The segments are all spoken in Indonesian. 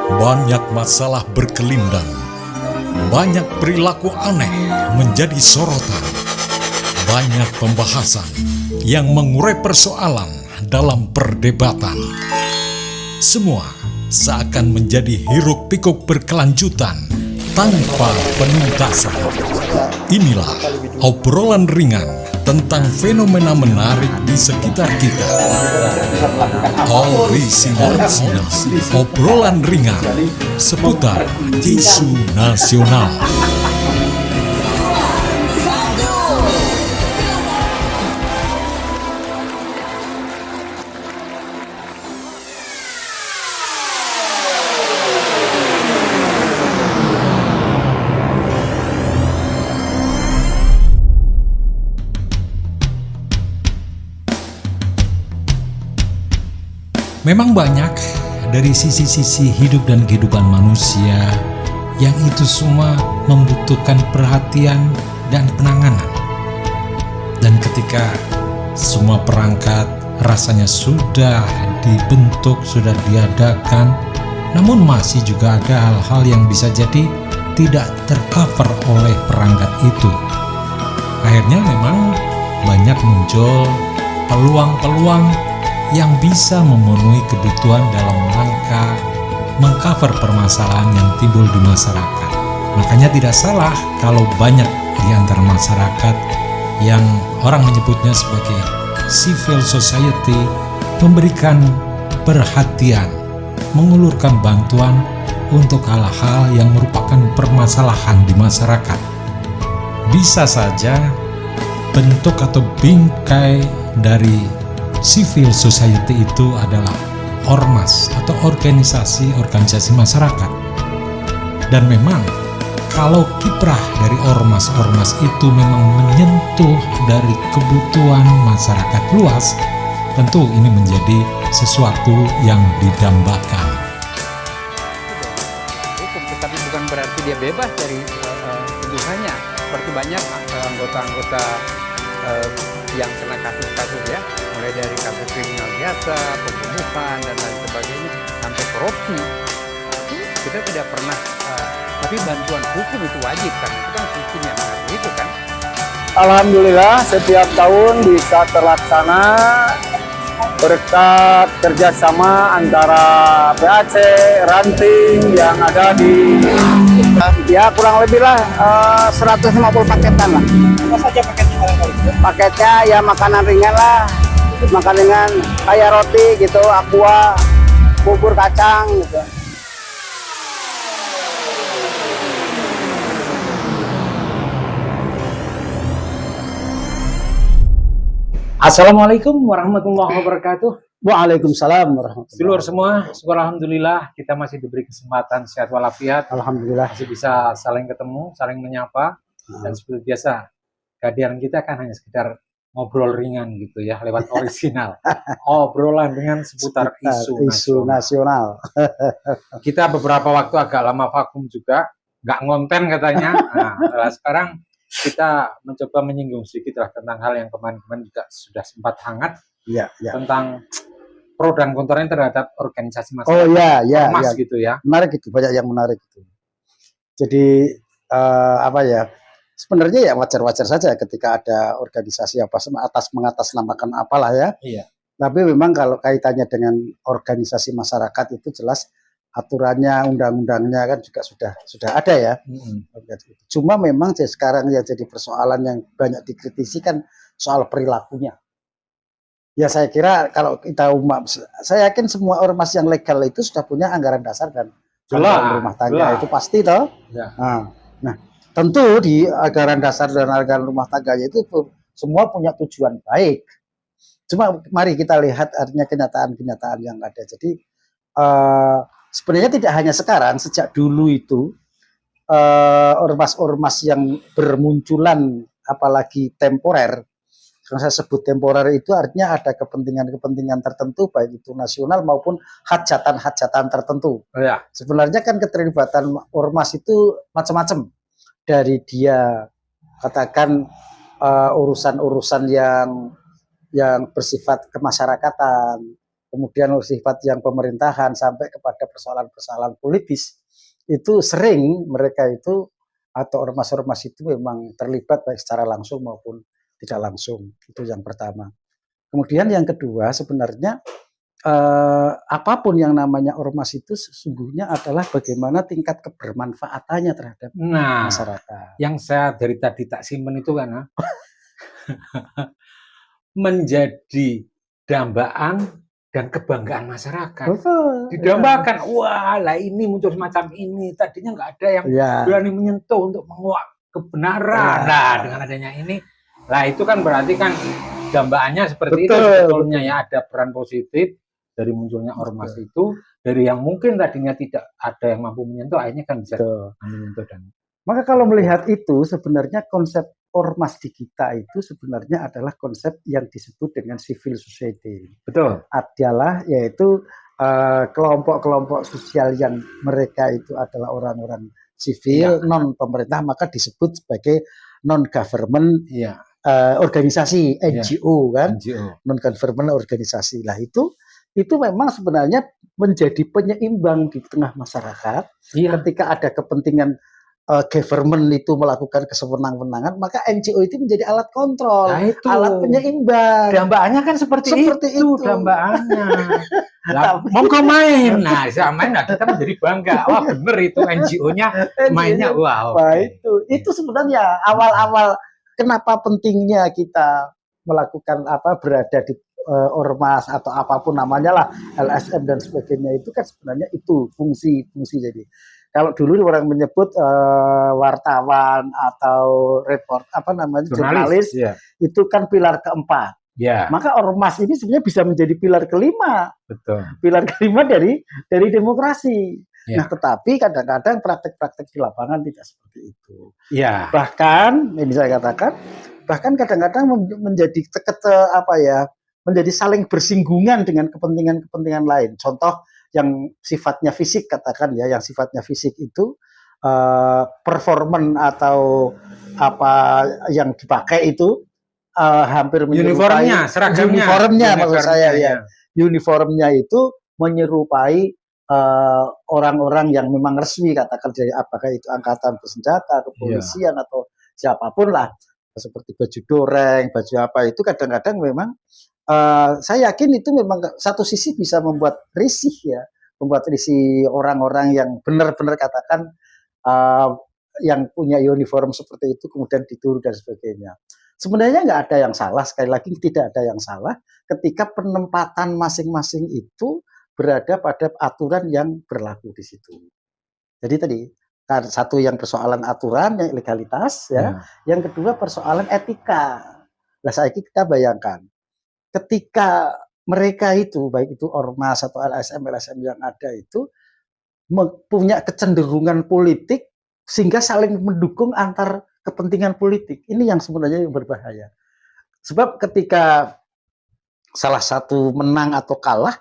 Banyak masalah berkelindang, banyak perilaku aneh menjadi sorotan, banyak pembahasan yang mengurai persoalan dalam perdebatan. Semua seakan menjadi hiruk-pikuk berkelanjutan tanpa penuntasan. Inilah obrolan ringan tentang fenomena menarik di sekitar kita. Orisinal, obrolan ringan seputar isu nasional. Memang banyak dari sisi-sisi hidup dan kehidupan manusia yang itu semua membutuhkan perhatian dan penanganan. Dan ketika semua perangkat rasanya sudah dibentuk, sudah diadakan, namun masih juga ada hal-hal yang bisa jadi tidak tercover oleh perangkat itu. Akhirnya memang banyak muncul peluang-peluang yang bisa memenuhi kebutuhan dalam rangka mengcover permasalahan yang timbul di masyarakat. Makanya tidak salah kalau banyak di antara masyarakat yang orang menyebutnya sebagai civil society memberikan perhatian, mengulurkan bantuan untuk hal-hal yang merupakan permasalahan di masyarakat. Bisa saja bentuk atau bingkai dari civil society itu adalah ormas atau organisasi masyarakat. Dan memang kalau kiprah dari ormas-ormas itu memang menyentuh dari kebutuhan masyarakat luas, tentu ini menjadi sesuatu yang didambakan. Hukum, tetapi bukan berarti dia bebas dari tuduhannya. Seperti banyak anggota-anggota yang kena kasus-kasus ya, mulai dari kasus kriminal biasa, pembunuhan dan lain sebagainya sampai korupsi. Kita tidak pernah, tapi bantuan hukum itu wajib karena itu kan hukum yang mengatur itu kan. Alhamdulillah setiap tahun bisa terlaksana berkat kerjasama antara PAC, ranting yang ada di ya kurang lebih lah 150 paketan lah. Apa saja paketnya barangkali? Paketnya ya makanan ringan lah, makan ringan kayak roti gitu, aqua, bubur kacang gitu. Assalamualaikum warahmatullahi wabarakatuh. Waalaikumsalam warahmatullahi Sedulur semua, syukur alhamdulillah kita masih diberi kesempatan sehat walafiat, Alhamdulillah. masih bisa saling ketemu, saling menyapa, dan seperti biasa kehadiran kita kan hanya sekedar ngobrol ringan gitu ya, lewat orisinal. Obrolan ringan seputar isu nasional. Kita beberapa waktu agak lama vakum juga, nggak ngonten katanya. Nah, sekarang kita mencoba menyinggung sedikit lah tentang hal yang kemarin-kemarin juga sudah sempat hangat, Ya, ya. tentang pro dan kontranya terhadap organisasi masyarakat. Oh ya, ormas ya. gitu ya. Menarik itu, banyak yang menarik itu. Jadi apa ya? Sebenarnya ya wajar-wajar saja ketika ada organisasi apa mengatasnamakan apalah ya. Iya. Tapi memang kalau kaitannya dengan organisasi masyarakat itu jelas aturannya, undang-undangnya kan juga sudah ada ya. Cuma memang sekarang yang jadi persoalan yang banyak dikritisi kan soal perilakunya. Ya saya kira kalau kita saya yakin semua ormas yang legal itu sudah punya anggaran dasar dan anggaran rumah tangga itu pasti toh. Ya. Nah, tentu di anggaran dasar dan anggaran rumah tangganya itu semua punya tujuan baik. Cuma mari kita lihat artinya kenyataan-kenyataan yang ada. Jadi sebenarnya tidak hanya sekarang, sejak dulu itu ormas-ormas yang bermunculan apalagi temporer. Yang saya sebut temporer itu artinya ada kepentingan-kepentingan tertentu baik itu nasional maupun hajatan-hajatan tertentu. Ya. Sebenarnya kan keterlibatan ormas itu macam-macam. Dari dia katakan urusan-urusan yang bersifat kemasyarakatan, kemudian sifat yang pemerintahan sampai kepada persoalan-persoalan politis, itu sering mereka itu atau ormas-ormas itu memang terlibat baik secara langsung maupun tidak langsung. Itu yang pertama. Kemudian yang kedua sebenarnya apapun yang namanya ormas itu sesungguhnya adalah bagaimana tingkat kebermanfaatannya terhadap Nah, masyarakat. yang saya dari tadi tak simpen itu kan menjadi dambaan dan kebanggaan masyarakat. Betul. Didambakan, wah lah ini muncul semacam ini. Tadinya nggak ada yang Ya. berani menyentuh untuk menguak kebenaran. Ya. Nah, dengan adanya ini, lah itu kan berarti kan dambaannya seperti itu Betul, sebetulnya ya, ada peran positif dari munculnya ormas itu, dari yang mungkin tadinya tidak ada yang mampu menyentuh, akhirnya kan bisa Betul. menyentuh dan Maka kalau melihat itu sebenarnya konsep ormas di kita itu sebenarnya adalah konsep yang disebut dengan civil society. betul. Adalah yaitu kelompok-kelompok sosial yang mereka itu adalah orang-orang sivil non pemerintah, maka disebut sebagai non government Iya. organisasi NGO kan, NGO. non government organisasi. Lah itu memang sebenarnya menjadi penyeimbang di tengah masyarakat. Iya. Ketika ada kepentingan government itu melakukan kesewenang-wenangan, maka NGO itu menjadi alat kontrol, Nah, itu. alat penyeimbang. Dambaannya kan seperti itu. Dambaannya. Lah, monggo main. Nah, bisa main, nah kita menjadi bangga. Wah, bener itu NGO-nya mainnya. Wah, Wah, itu sebenarnya awal-awal kenapa pentingnya kita melakukan berada di ormas atau apapun namanya lah, LSM dan sebagainya, itu kan sebenarnya itu fungsi jadi. Kalau dulu orang menyebut wartawan atau jurnalis ya. Itu kan pilar keempat. Ya. Maka ormas ini sebenarnya bisa menjadi pilar kelima. Betul. Pilar kelima dari demokrasi. Ya. Nah, tetapi kadang-kadang praktek-praktek di lapangan tidak seperti itu. Ya. Bahkan ini saya katakan, bahkan kadang-kadang menjadi menjadi saling bersinggungan dengan kepentingan-kepentingan lain. Contoh yang sifatnya fisik, katakan ya, yang sifatnya fisik itu performan atau apa yang dipakai itu hampir menyerupai uniformnya maksud saya ya. Uniformnya itu menyerupai orang-orang yang memang resmi, katakan dari apakah itu angkatan bersenjata, kepolisian atau siapapun lah, seperti baju doreng, baju apa itu kadang-kadang memang saya yakin itu memang satu sisi bisa membuat risih ya, membuat risih orang-orang yang benar-benar katakan yang punya uniform seperti itu kemudian ditiru dan sebagainya. Sebenarnya nggak ada yang salah, sekali lagi tidak ada yang salah ketika penempatan masing-masing itu berada pada aturan yang berlaku di situ. Jadi tadi satu yang persoalan aturan, yang legalitas ya. Yang kedua persoalan etika. Nah, saiki kita bayangkan ketika mereka itu, baik itu ormas atau LSM yang ada itu punya kecenderungan politik sehingga saling mendukung antar kepentingan politik. Ini yang sebenarnya yang berbahaya. Sebab ketika salah satu menang atau kalah,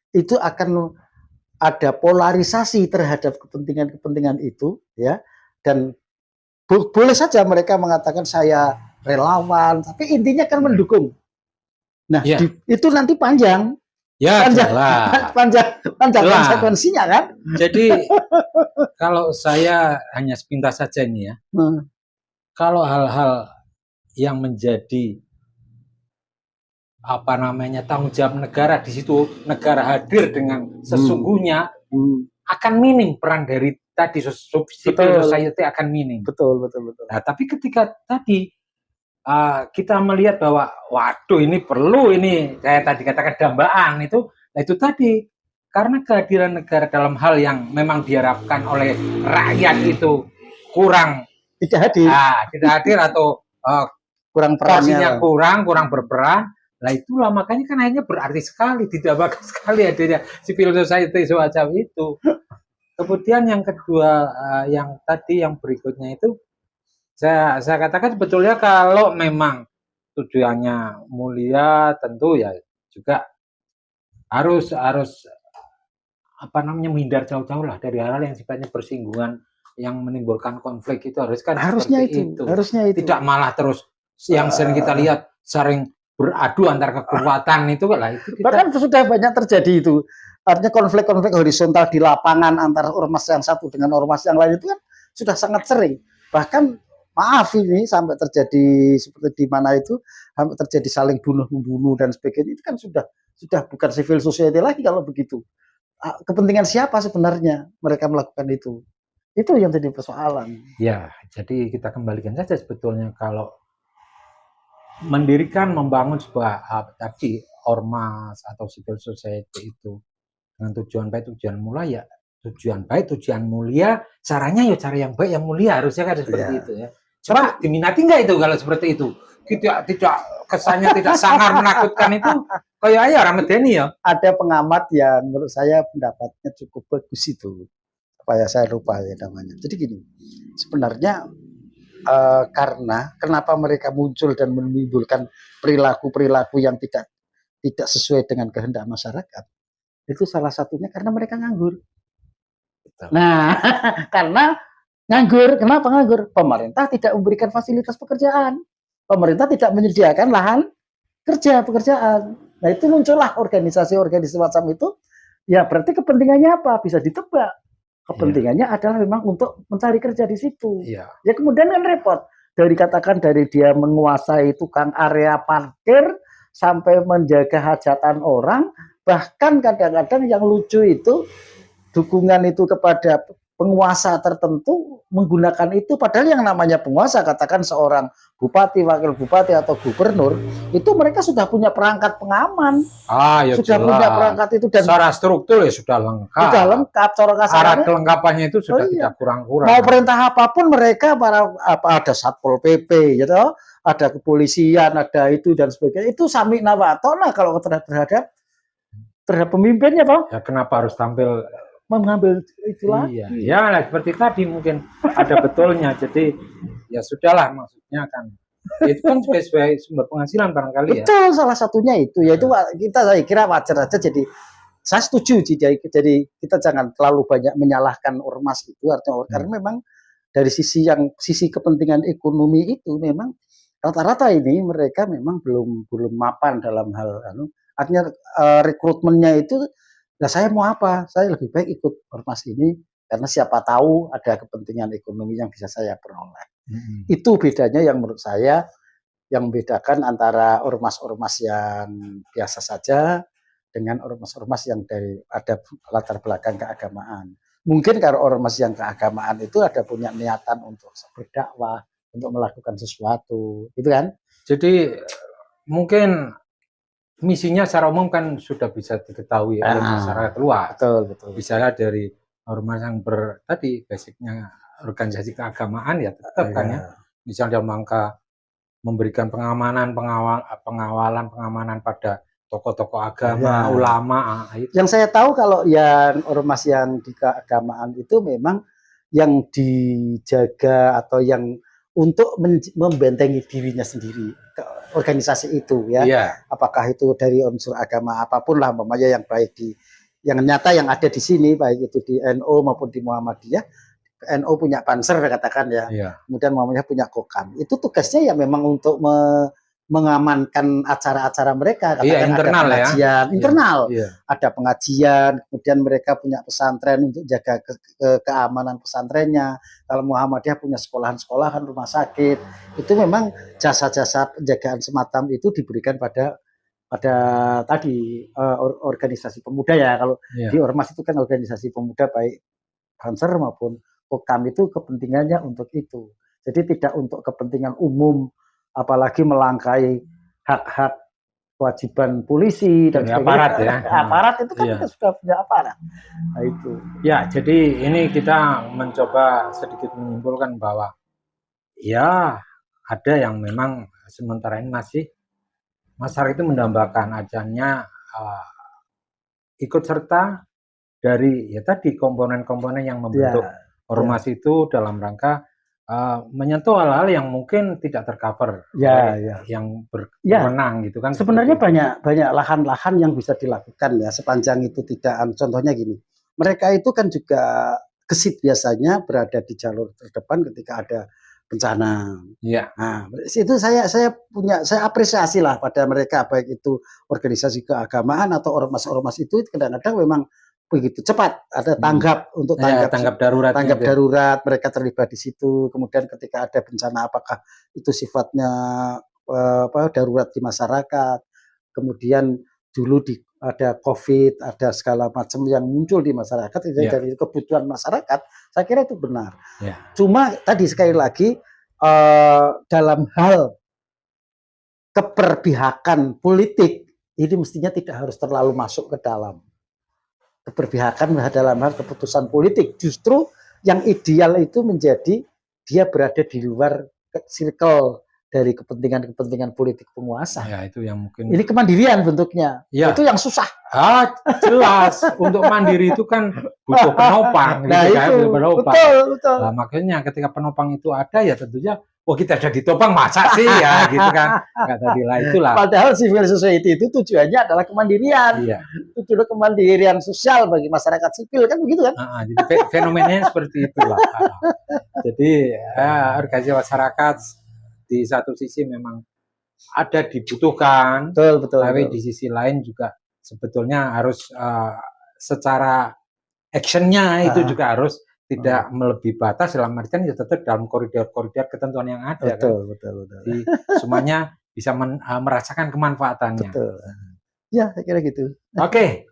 itu akan ada polarisasi terhadap kepentingan-kepentingan itu, ya. Dan boleh saja mereka mengatakan saya relawan, tapi intinya kan mendukung. Nah, itu nanti panjang. Ya, panjang konsekuensinya kan. Jadi kalau saya hanya sepintas saja ini ya. Kalau hal-hal yang menjadi tanggung jawab negara, di situ negara hadir dengan sesungguhnya akan minim peran dari tadi civil society akan minim. Betul. Nah, tapi ketika tadi kita melihat bahwa waduh ini perlu ini saya tadi katakan dambaan itu, nah itu tadi karena kehadiran negara dalam hal yang memang diharapkan oleh rakyat itu kurang tidak hadir atau kurang perannya, kurang berperan. Nah itulah makanya kan akhirnya berarti sekali, tidak bagus sekali adanya civil society semacam itu. Kemudian yang kedua, yang tadi yang berikutnya itu saya katakan sebetulnya kalau memang tujuannya mulia tentu ya juga harus menghindar jauh-jauh lah dari hal-hal yang sifatnya bersinggungan yang menimbulkan konflik itu harusnya itu. Harusnya itu. Tidak malah terus yang sering kita lihat sering beradu antar kekuatan itu lah itu kita Bahkan sudah banyak terjadi itu. Artinya konflik-konflik horizontal di lapangan antara ormas yang satu dengan ormas yang lain itu kan sudah sangat sering. Bahkan maaf ini sampai terjadi seperti di mana itu sampai terjadi saling bunuh-membunuh dan sebagainya itu kan sudah bukan civil society lagi kalau begitu. Kepentingan siapa sebenarnya mereka melakukan itu? Itu yang jadi persoalan. ya. Jadi kita kembalikan saja sebetulnya kalau mendirikan, membangun sebuah tadi ormas atau civil society itu dengan tujuan baik, tujuan mulia ya tujuan baik, tujuan mulia, caranya ya cara yang baik, yang mulia harusnya kan seperti itu ya. Coba diminati nggak itu kalau seperti itu? Tidak kesannya tidak sangar menakutkan itu kayak aja orang medeni ya. Ada pengamat yang menurut saya pendapatnya cukup bagus itu. Apa ya saya lupa ya namanya. Jadi gini, sebenarnya karena kenapa mereka muncul dan menimbulkan perilaku-perilaku yang tidak sesuai dengan kehendak masyarakat, itu salah satunya karena mereka nganggur. Betul. Nah, karena nganggur, kenapa nganggur? Pemerintah tidak memberikan fasilitas pekerjaan, pemerintah tidak menyediakan lahan pekerjaan. Nah itu muncullah organisasi-organisasi semacam itu. Ya berarti kepentingannya apa? Bisa ditebak. Kepentingannya adalah memang untuk mencari kerja di situ. Iya. Ya kemudian kan repot. Dari dia menguasai tukang area parkir sampai menjaga hajatan orang, bahkan kadang-kadang yang lucu itu dukungan itu kepada penguasa tertentu menggunakan itu, padahal yang namanya penguasa, katakan seorang bupati, wakil bupati atau gubernur, itu mereka sudah punya perangkat pengaman, Ya sudah jelas. punya perangkat itu dan secara struktur ya sudah lengkap. sudah lengkap. Cara Syarat kasarnya, kelengkapannya itu sudah iya. tidak kurang-kurang. Mau perintah apapun mereka ada satpol pp, gitu, ada kepolisian, ada itu dan sebagainya. Itu sami nawatona kalau terhadap pemimpinnya, Pak. Ya kenapa harus tampil Mengambil itu iya, lagi. ya lah seperti tadi mungkin ada betulnya. Jadi ya sudahlah maksudnya kan. Itu kan sebagai sumber penghasilan barangkali ya. Betul, salah satunya itu. Yaitu kita saya kira wajar aja. Jadi saya setuju. Jadi kita jangan terlalu banyak menyalahkan ormas itu. Artinya karena memang dari sisi kepentingan ekonomi itu memang rata-rata ini mereka memang belum mapan dalam hal artinya rekrutmennya itu. Nah saya mau apa? Saya lebih baik ikut ormas ini karena siapa tahu ada kepentingan ekonomi yang bisa saya peroleh. Itu bedanya yang menurut saya yang membedakan antara ormas-ormas yang biasa saja dengan ormas-ormas yang dari ada latar belakang keagamaan. Mungkin kalau ormas yang keagamaan itu ada punya niatan untuk berdakwah, untuk melakukan sesuatu, gitu kan? Jadi mungkin misinya secara umum kan sudah bisa diketahui oleh masyarakat luas. Betul. Bisa dari ormas yang tadi basicnya organisasi keagamaan ya tetap kan ya. Misalnya dalam rangka memberikan pengamanan pada tokoh-tokoh agama, ulama. Yang saya tahu kalau yang ormas yang di keagamaan itu memang yang dijaga atau yang untuk membentengi dirinya sendiri organisasi itu ya. Apakah itu dari unsur agama apapun lah, umpamanya yang baik yang nyata yang ada di sini, baik itu di NU maupun di Muhammadiyah. NU punya Panser katakan ya. Kemudian Muhammadiyah punya Kokam. Itu tugasnya ya memang untuk mengamankan acara-acara mereka, katakan internal ada pengajian, internal. Ada pengajian, kemudian mereka punya pesantren untuk jaga keamanan pesantrennya. Kalau Muhammadiyah punya sekolahan-sekolahan, rumah sakit. Itu memang jasa-jasa penjagaan semacam itu diberikan pada tadi organisasi pemuda ya. Kalau di ormas itu kan organisasi pemuda baik Panser maupun Kokam itu kepentingannya untuk itu. Jadi tidak untuk kepentingan umum, apalagi melangkai hak-hak kewajiban polisi dan aparat ya. Aparat itu kan kita sudah punya aparat. Nah itu. Ya, jadi ini kita mencoba sedikit menyimpulkan bahwa ya ada yang memang sementara ini masih masyarakat itu mendambakan ajannya ikut serta dari ya tadi komponen-komponen yang membentuk ormas itu dalam rangka menyentuh hal-hal yang mungkin tidak tercover yang berwenang gitu kan. Sebenarnya banyak lahan-lahan yang bisa dilakukan ya sepanjang itu tidak. Contohnya gini, mereka itu kan juga gesit biasanya berada di jalur terdepan ketika ada bencana. Iya. Nah, itu saya apresiasi lah pada mereka, baik itu organisasi keagamaan atau ormas-ormas itu kadang-kadang memang begitu cepat ada tanggap untuk Tanggap darurat. tanggap darurat, mereka terlibat di situ. Kemudian ketika ada bencana, apakah itu sifatnya darurat di masyarakat, kemudian dulu ada COVID, ada segala macam yang muncul di masyarakat, dari kebutuhan masyarakat, saya kira itu benar. Cuma tadi sekali lagi dalam hal keberpihakan politik ini mestinya tidak harus terlalu masuk ke dalam keberpihakan dalam hal keputusan politik. Justru yang ideal itu menjadi dia berada di luar circle dari kepentingan politik penguasa. Ya, itu yang mungkin ini kemandirian bentuknya. Ya. Itu yang susah. Jelas. Untuk mandiri itu kan butuh penopang. Nah, gitu, itu penopang. Betul. Nah, makanya ketika penopang itu ada, ya tentunya kita ada ditopang, masa sih ya gitu kan. Nggak tadilah itulah. Padahal civil society itu tujuannya adalah kemandirian. Iya. Tujuan kemandirian sosial bagi masyarakat sipil kan begitu kan. Jadi fenomenanya seperti itulah. Jadi organisasi masyarakat di satu sisi memang ada dibutuhkan, tapi di sisi lain juga sebetulnya harus secara actionnya itu juga harus tidak melebihi batas, dalam artian ya tetap dalam koridor-koridor ketentuan yang ada. Betul. Jadi semuanya bisa merasakan kemanfaatannya. Betul. Ya, saya kira gitu. Oke.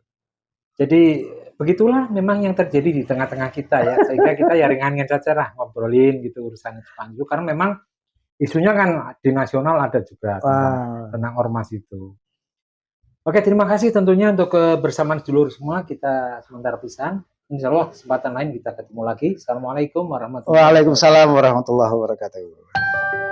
Jadi begitulah memang yang terjadi di tengah-tengah kita ya, sehingga kita ya ringan-ringan saja lah ngobrolin gitu urusan Cipanju, karena memang isunya kan di nasional ada juga tentang ormas itu. Oke, terima kasih tentunya untuk kebersamaan sedulur semua. Kita sementara pisahan. Insya Allah kesempatan lain kita ketemu lagi. Assalamualaikum warahmatullahi wabarakatuh. Waalaikumsalam warahmatullahi wabarakatuh.